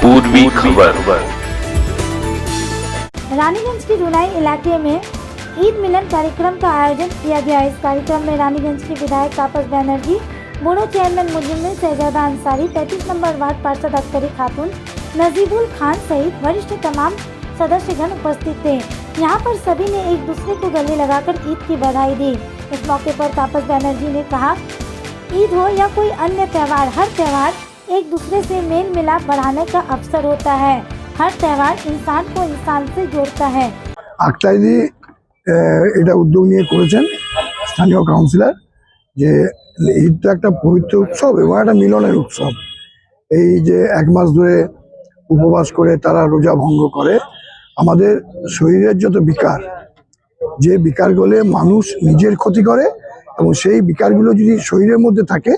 पूर्वी खबर। रानीगंज के रुनाई इलाके में ईद मिलन कार्यक्रम का आयोजन किया गया। इस कार्यक्रम में रानीगंज के विधायक तापस बनर्जी, बूढ़ो चेयरमैन मुजम्मिल शहजादा अंसारी, 33 नंबर वार्ड पार्षद अख्तरी खातून, नजीबुल खान सहित वरिष्ठ तमाम सदस्यगण उपस्थित थे। यहाँ पर सभी ने एक दूसरे को गले लगाकर ईद की बधाई दी। इस मौके पर तापस बनर्जी ने कहा, ईद हो या कोई अन्य त्यौहार, हर त्यौहार एक दूसरे से मेल मिलाप बढ़ाने का अवसर होता है। हर त्यौहार इंसान को इंसान से जोड़ता है। আখতারি এটা উদ্যোগ নিয়ে করেছেন স্থানীয় কাউন্সিলর, যে ঈদ তো একটা পবিত্র উৎসব এবং একটা মিলনের উৎসব। এই যে এক মাস ধরে উপবাস করে তারা রোজা ভঙ্গ করে, আমাদের শরীরের যত বিকার, যে বিকারগুলো মানুষ নিজের ক্ষতি করে এবং সেই বিকারগুলো যদি শরীরের মধ্যে থাকে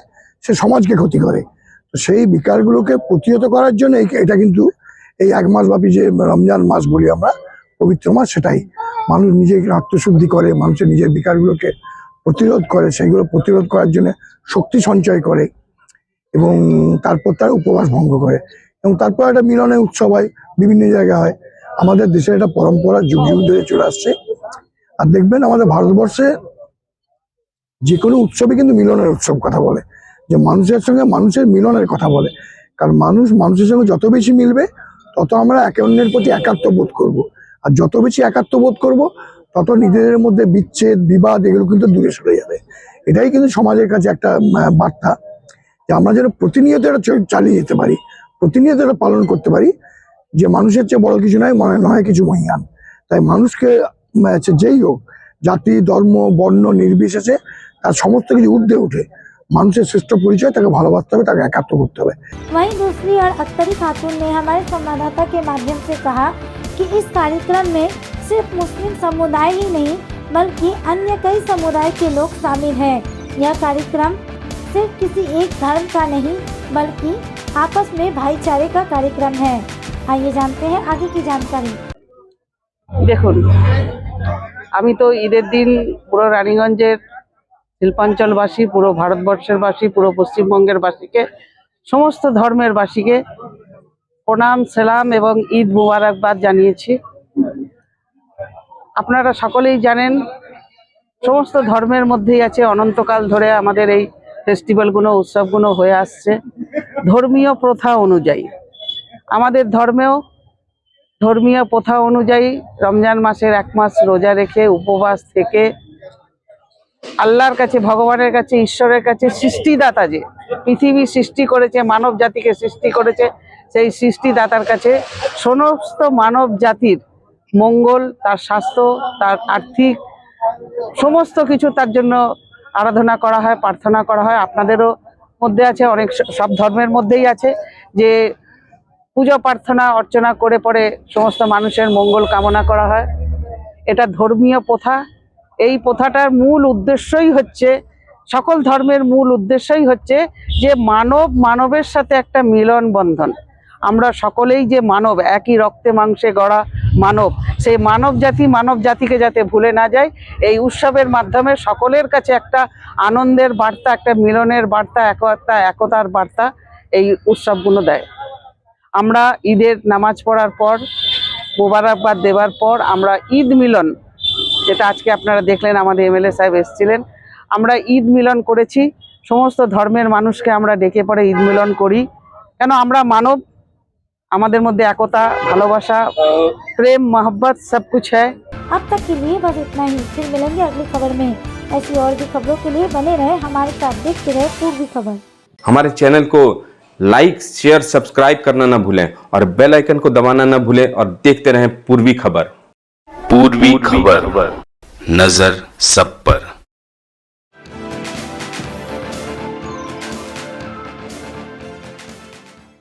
সে সমাজকে ক্ষতি করে। তো সেই বিকারগুলোকে প্রতিহত করার জন্য এটা কিন্তু এই এক মাস ব্যাপী যে রমজান মাস বলি আমরা, পবিত্র মাস, সেটাই মানুষ নিজেকে আত্মশুদ্ধি করে, মানুষের নিজের বিকারগুলোকে প্রতিরোধ করে, সেইগুলো প্রতিরোধ করার জন্য শক্তি সঞ্চয় করে এবং তারপর তার উপবাস ভঙ্গ করে এবং তারপর একটা মিলনের উৎসব হয়, বিভিন্ন জায়গায় হয়। আমাদের দেশের একটা পরম্পরা যুগ যুগ ধরে চলে আসছে। আর দেখবেন আমাদের ভারতবর্ষে যে কোনো উৎসবই কিন্তু মিলনের উৎসব কথা বলে, যে মানুষের সঙ্গে মানুষের মিলনের কথা বলে। কারণ মানুষ মানুষের সঙ্গে যত বেশি মিলবে তত আমরা একে অন্যের প্রতি একাত্ম বোধ করব, আর যত বেশি একাত্ম বোধ করব তত নিজেদের মধ্যে বিচ্ছেদ বিবাদ এগুলো কিন্তু দূরে সরে যাবে। এটাই কিন্তু সমাজের কাছে একটা বার্তা, যে আমরা যেন প্রতিনিয়ত এটা চালিয়ে যেতে পারি, প্রতিনিয়ত এটা পালন করতে পারি, যে মানুষের চেয়ে বড় কিছু নয়, মনে নয় কিছু মহিয়ান। তাই মানুষকে যেই হোক, জাতি ধর্ম বর্ণ নির্বিশেষে তার সমস্ত কিছু ঊর্ধ্বে উঠে মানুষের শ্রেষ্ঠ পরিচয়, তাকে ভালোবাসতে হবে, তাকে একাত্ম করতে হবে। वहीं दूसरी ओर अख्तरी खातून ने हमारे संवाददाता के माध्यम से कहा कि इस कार्यक्रम में सिर्फ मुस्लिम समुदाय ही नहीं बल्कि अन्य कई समुदाय के लोग शामिल हैं। यह कार्यक्रम सिर्फ किसी एक धर्म का नहीं बल्कि आपस में भाईचारे का कार्यक्रम है। आइए जानते हैं आगे की जानकारी। দেখুন, আমি তো ঈদের দিন পুরো রানীগঞ্জের শিল্পাঞ্চলবাসী, পুরো ভারতবর্ষের বাসী, পুরো পশ্চিমবঙ্গের বাসীকে, সমস্ত ধর্মের বাসীকে প্রণাম সালাম এবং ঈদ মুবারকবাদ জানিয়েছি। আপনারা সকলেই জানেন, সমস্ত ধর্মের মধ্যেই আছে অনন্তকাল ধরে আমাদের এই ফেস্টিভ্যালগুলো, উৎসবগুলো হয়ে আসছে ধর্মীয় প্রথা অনুযায়ী। আমাদের ধর্মেও ধর্মীয় প্রথা অনুযায়ী রমজান মাসের এক মাস রোজা রেখে উপবাস থেকে আল্লাহর কাছে, ভগবানের কাছে, ঈশ্বরের কাছে, সৃষ্টিদাতা যে পৃথিবী সৃষ্টি করেছে, মানব জাতিকে সৃষ্টি করেছে, সেই সৃষ্টিদাতার কাছে সমস্ত মানব জাতির মঙ্গল, তার স্বাস্থ্য, তার আর্থিক সমস্ত কিছু তার জন্য আরাধনা করা হয়, প্রার্থনা করা হয়। আপনাদেরও মধ্যে আছে, অনেক সব ধর্মের মধ্যেই আছে যে পূজা প্রার্থনা অর্চনা করে পরে সমস্ত মানুষের মঙ্গল কামনা করা হয়। এটা ধর্মীয় প্রথা। এই প্রথাটার মূল উদ্দেশ্যই হচ্ছে, সকল ধর্মের মূল উদ্দেশ্যই হচ্ছে যে মানব মানবের সাথে একটা মিলন বন্ধন। আমরা সকলেই যে মানব, একই রক্তে মাংসে গড়া মানব, সেই মানব জাতিকে যাতে ভুলে না যায়, এই উৎসবের মাধ্যমে সকলের কাছে একটা আনন্দের বার্তা, একটা মিলনের বার্তা, একতার বার্তা এই উৎসবগুলো দেয়। আমরা ঈদের নামাজ পড়ার পর, মোবারকবাদ দেওয়ার পর আমরা ঈদ মিলন, যেটা আজকে আপনারা দেখলেন, আমাদের এমএলএ সাহেব এসেছিলেন, আমরা ঈদ মিলন করেছি। সমস্ত ধর্মের মানুষকে আমরা ডেকে পড়ে ঈদ মিলন করি। কেন? আমরা মানব, আমাদের মধ্যে একতা, ভালোবাসা, প্রেম, मोहब्बत सब कुछ है। अब तक के लिए बस इतना ही। फिर मिलेंगे अगली खबर में। ऐसी और भी खबरों के लिए बने रहे हमारे साथ, देखते रहे पूर्वी खबर। हमारे चैनल को लाइक शेयर सब्सक्राइब करना ना भूलें और बेल आइकन को दबाना ना भूलें और देखते रहें पूर्वी खबर। पूर्वी खबर, नजर सब पर।